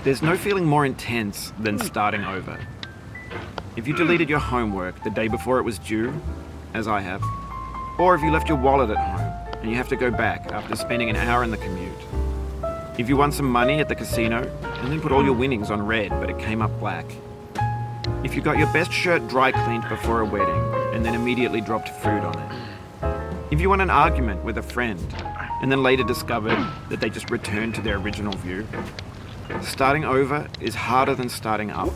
There's no feeling more intense than starting over. If you deleted your homework the day before it was due, as I have, or if you left your wallet at home and you have to go back after spending an hour in the commute. If you won some money at the casino and then put all your winnings on red but it came up black. If you got your best shirt dry cleaned before a wedding and then immediately dropped food on it. If you won an argument with a friend and then later discovered that they just returned to their original view. Starting over is harder than starting up.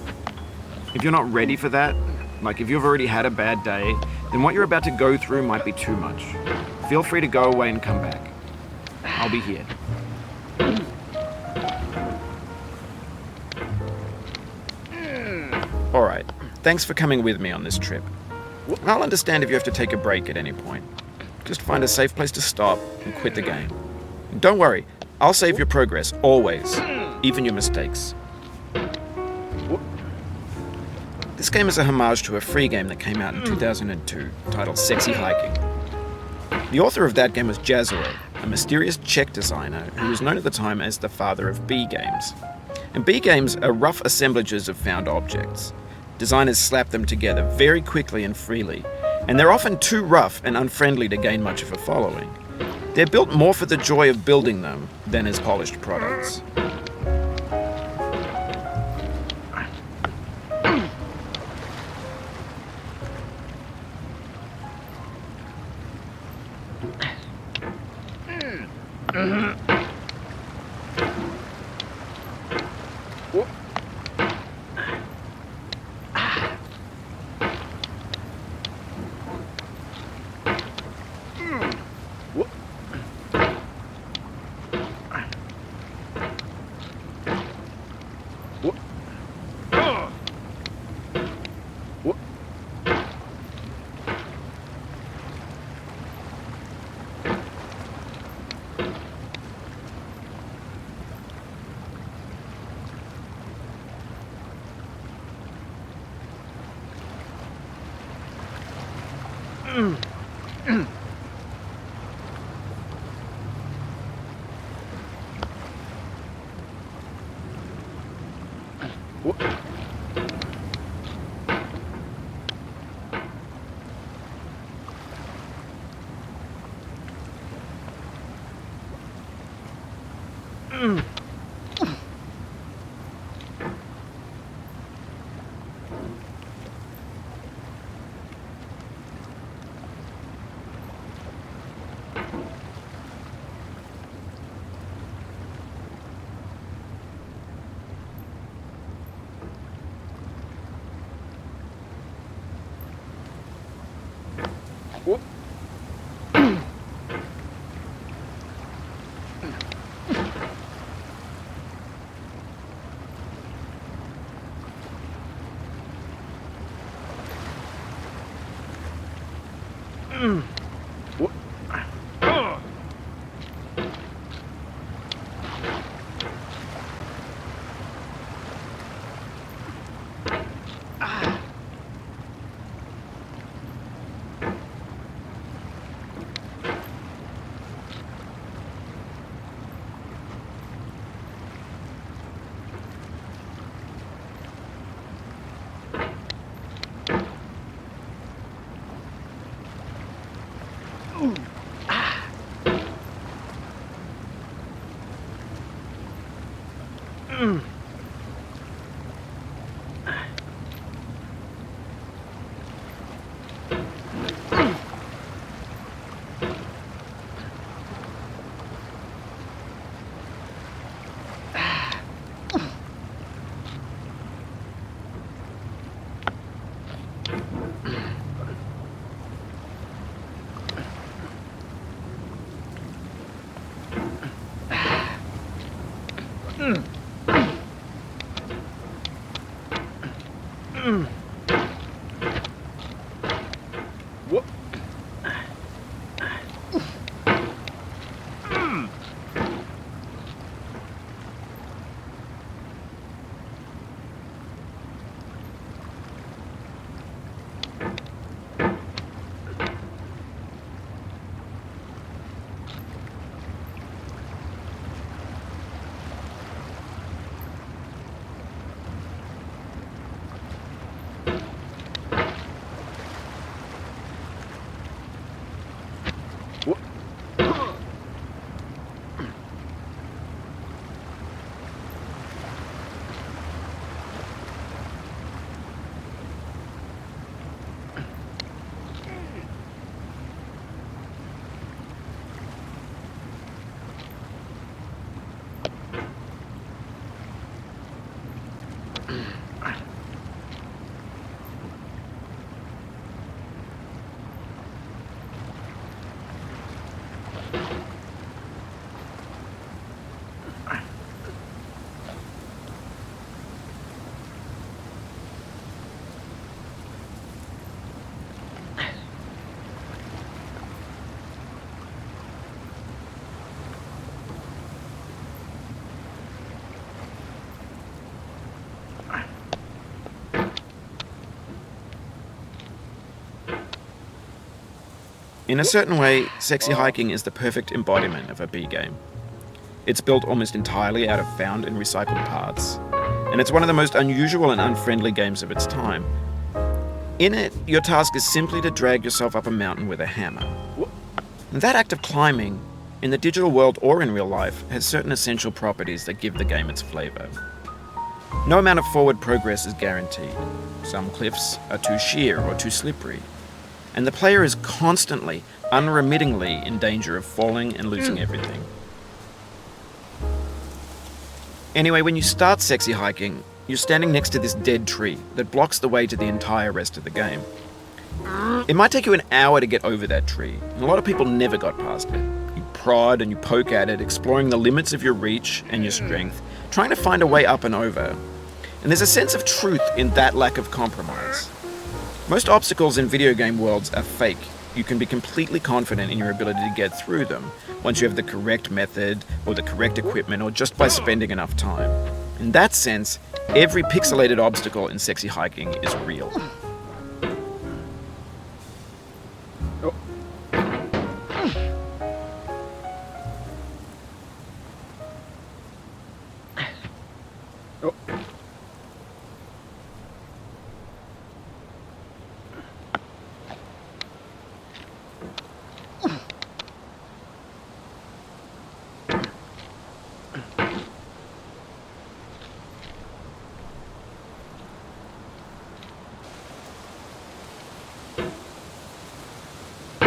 If you're not ready for that, like if you've already had a bad day, then what you're about to go through might be too much. Feel free to go away and come back. I'll be here. Alright, thanks for coming with me on this trip. I'll understand if you have to take a break at any point. Just find a safe place to stop and quit the game. And don't worry, I'll save your progress, always, even your mistakes. This game is a homage to a free game that came out in 2002, titled Sexy Hiking. The author of that game was Jazero, a mysterious Czech designer who was known at the time as the father of B games. And B games are rough assemblages of found objects. Designers slap them together very quickly and freely, and they're often too rough and unfriendly to gain much of a following. They're built more for the joy of building them than as polished products. In a certain way, Sexy Hiking is the perfect embodiment of a B game. It's built almost entirely out of found and recycled parts, and it's one of the most unusual and unfriendly games of its time. In it, your task is simply to drag yourself up a mountain with a hammer. And that act of climbing, in the digital world or in real life, has certain essential properties that give the game its flavor. No amount of forward progress is guaranteed. Some cliffs are too sheer or too slippery, and the player is constantly, unremittingly in danger of falling and losing everything. Anyway, when you start Sexy Hiking, you're standing next to this dead tree that blocks the way to the entire rest of the game. It might take you an hour to get over that tree, and a lot of people never got past it. You prod and you poke at it, exploring the limits of your reach and your strength, trying to find a way up and over. And there's a sense of truth in that lack of compromise. Most obstacles in video game worlds are fake. You can be completely confident in your ability to get through them once you have the correct method or the correct equipment or just by spending enough time. In that sense, every pixelated obstacle in Sexy Hiking is real.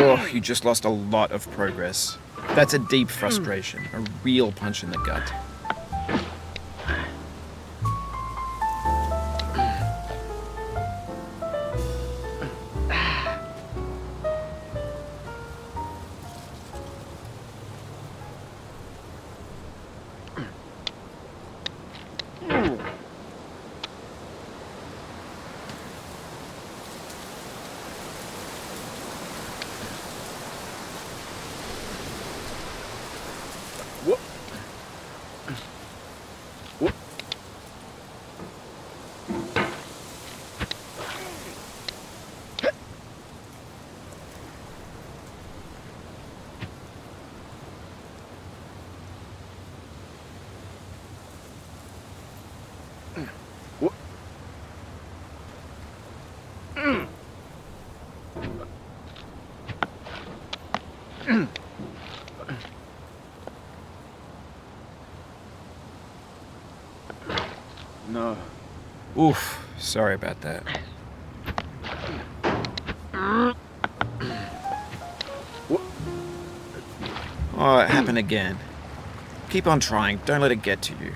Oh, you just lost a lot of progress. That's a deep frustration, a real punch in the gut. No. Oof, sorry about that. Oh, it happened again. Keep on trying, don't let it get to you.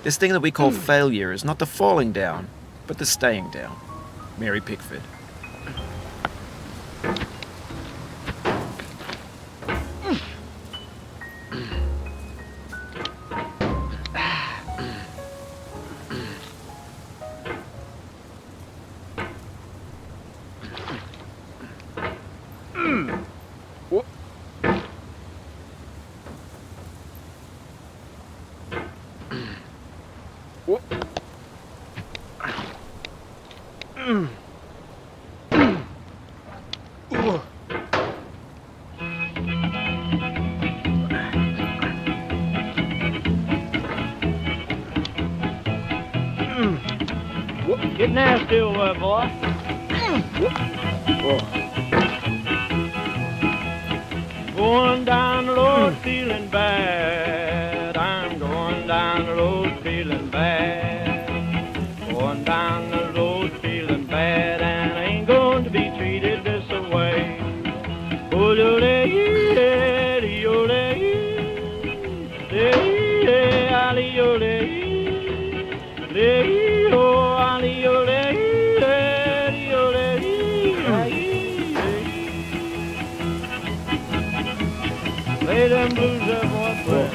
This thing that we call failure is not the falling down, but the staying down. Mary Pickford. Get nasty over, boy. Going down the road feeling bad. I'm going down the road feeling bad. Going down the road feeling bad, and I ain't going to be treated this way. Oh, play them blues up, boy, play.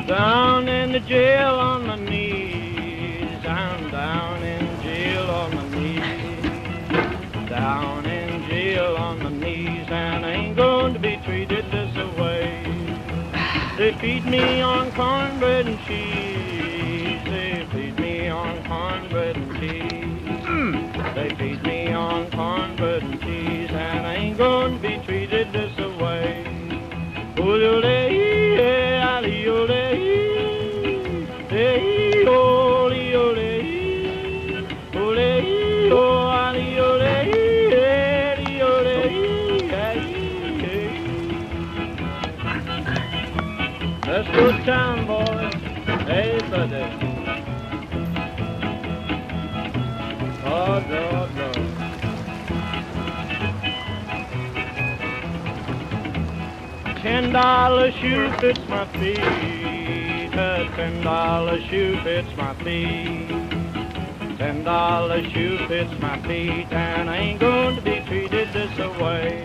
Down in the jail on my knees, I'm down in jail on my knees, down in jail on my knees, and I ain't going to be treated this way. They feed me on cornbread and cheese, they feed me on cornbread and cheese, they feed me on cornbread and cheese, and I ain't going to be treated this way. Let's go to town, boys. Hey, buddy. Oh, no, no. $10 shoe fits my feet. A $10 shoe fits my feet. $10 shoe fits my feet, and I ain't going to be treated this way.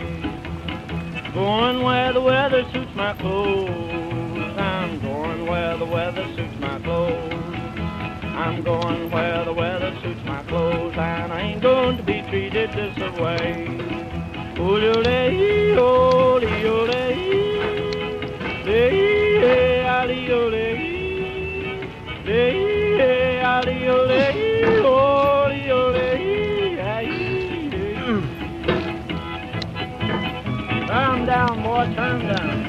Going where the weather suits my clothes. I'm going where the weather suits my clothes. I'm going where the weather suits my clothes, and I ain't going to be treated this way. Ole, ole, ole, turn down, boy, turn down.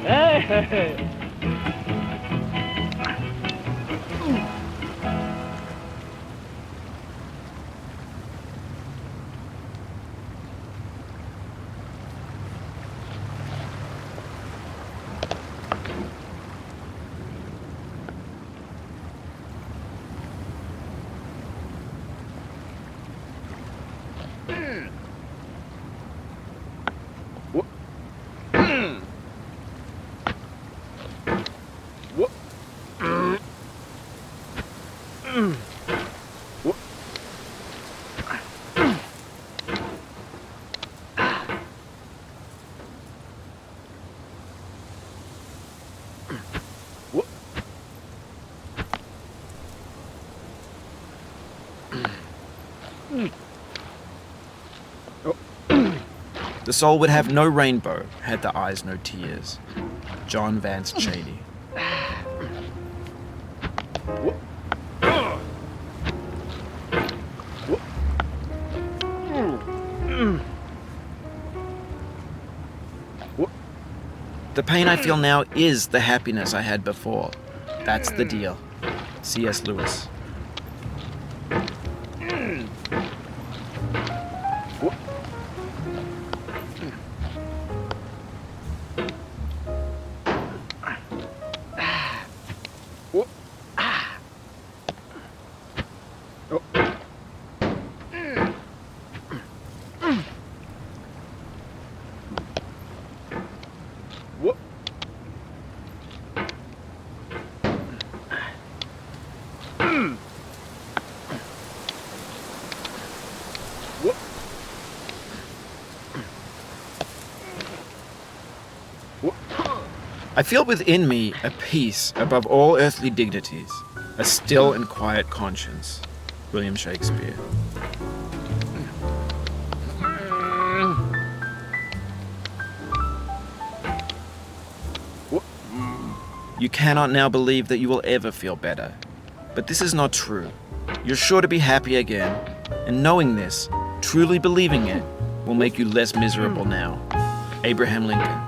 Hey, hey, hey. The soul would have no rainbow, had the eyes no tears. John Vance Cheney. The pain I feel now is the happiness I had before. That's the deal. C.S. Lewis. I feel within me a peace above all earthly dignities, a still and quiet conscience. William Shakespeare. You cannot now believe that you will ever feel better. But this is not true. You're sure to be happy again, and knowing this, truly believing it, will make you less miserable now. Abraham Lincoln.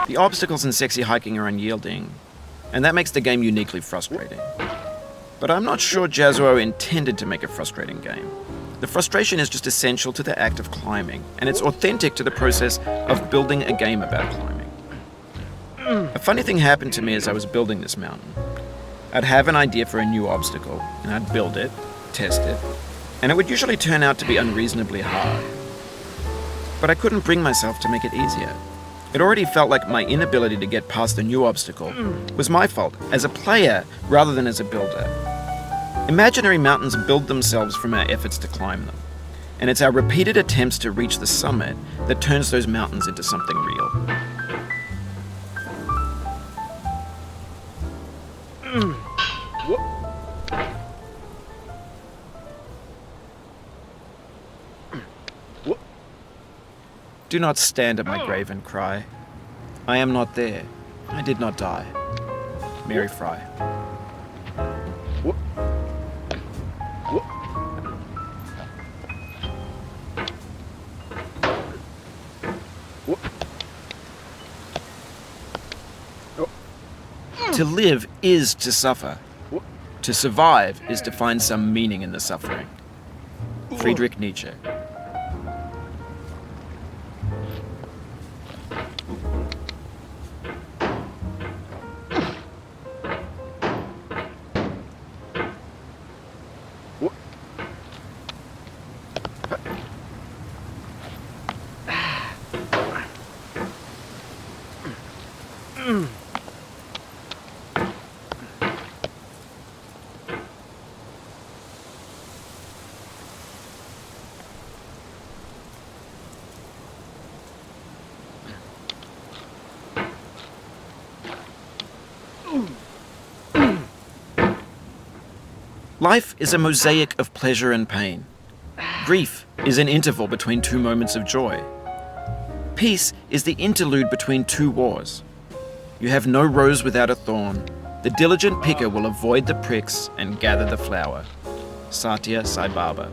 The obstacles in sexy hiking are unyielding, and that makes the game uniquely frustrating. But I'm not sure Jazzuo intended to make a frustrating game. The frustration is just essential to the act of climbing, and it's authentic to the process of building a game about climbing. A funny thing happened to me as I was building this mountain. I'd have an idea for a new obstacle, and I'd build it, test it, and it would usually turn out to be unreasonably hard. But I couldn't bring myself to make it easier. It already felt like my inability to get past the new obstacle was my fault as a player rather than as a builder. Imaginary mountains build themselves from our efforts to climb them, and it's our repeated attempts to reach the summit that turns those mountains into something real. Do not stand at my grave and cry. I am not there. I did not die. Mary Fry. To live is to suffer. To survive is to find some meaning in the suffering. Friedrich Nietzsche. Life is a mosaic of pleasure and pain. Grief is an interval between two moments of joy. Peace is the interlude between two wars. You have no rose without a thorn. The diligent picker will avoid the pricks and gather the flower. Satya Sai Baba.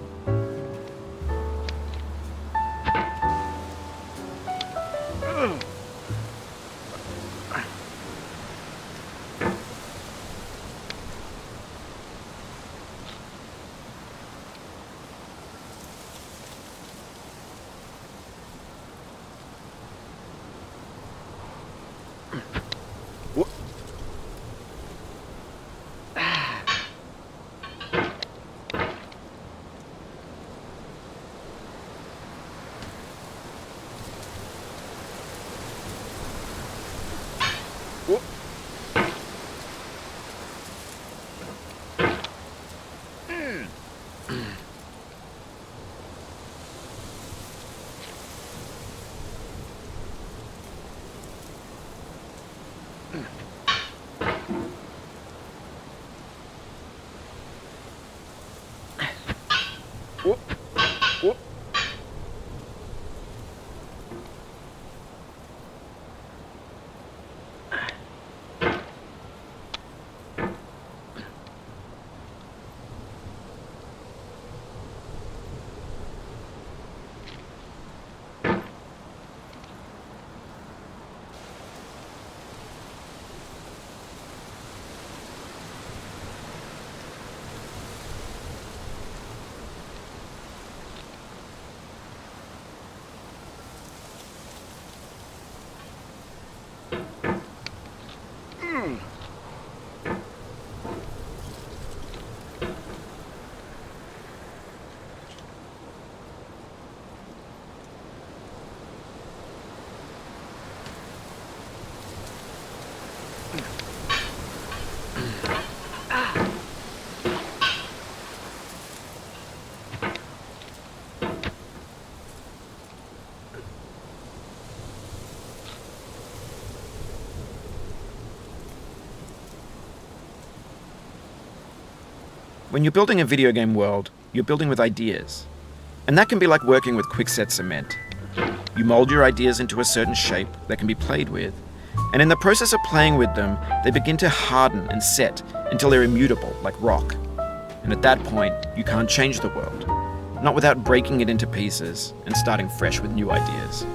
When you're building a video game world, you're building with ideas. And that can be like working with quickset cement. You mold your ideas into a certain shape that can be played with, and in the process of playing with them, they begin to harden and set until they're immutable, like rock. And at that point, you can't change the world, not without breaking it into pieces and starting fresh with new ideas.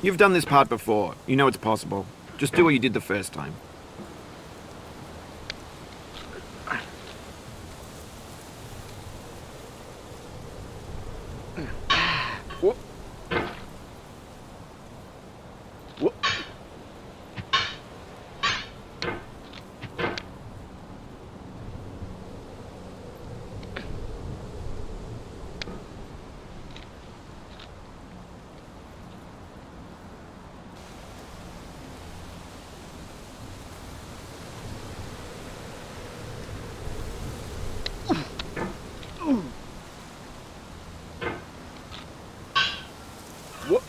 You've done this part before. You know it's possible. Just do what you did the first time. Whoop. Whoop. Whoop. Whoop.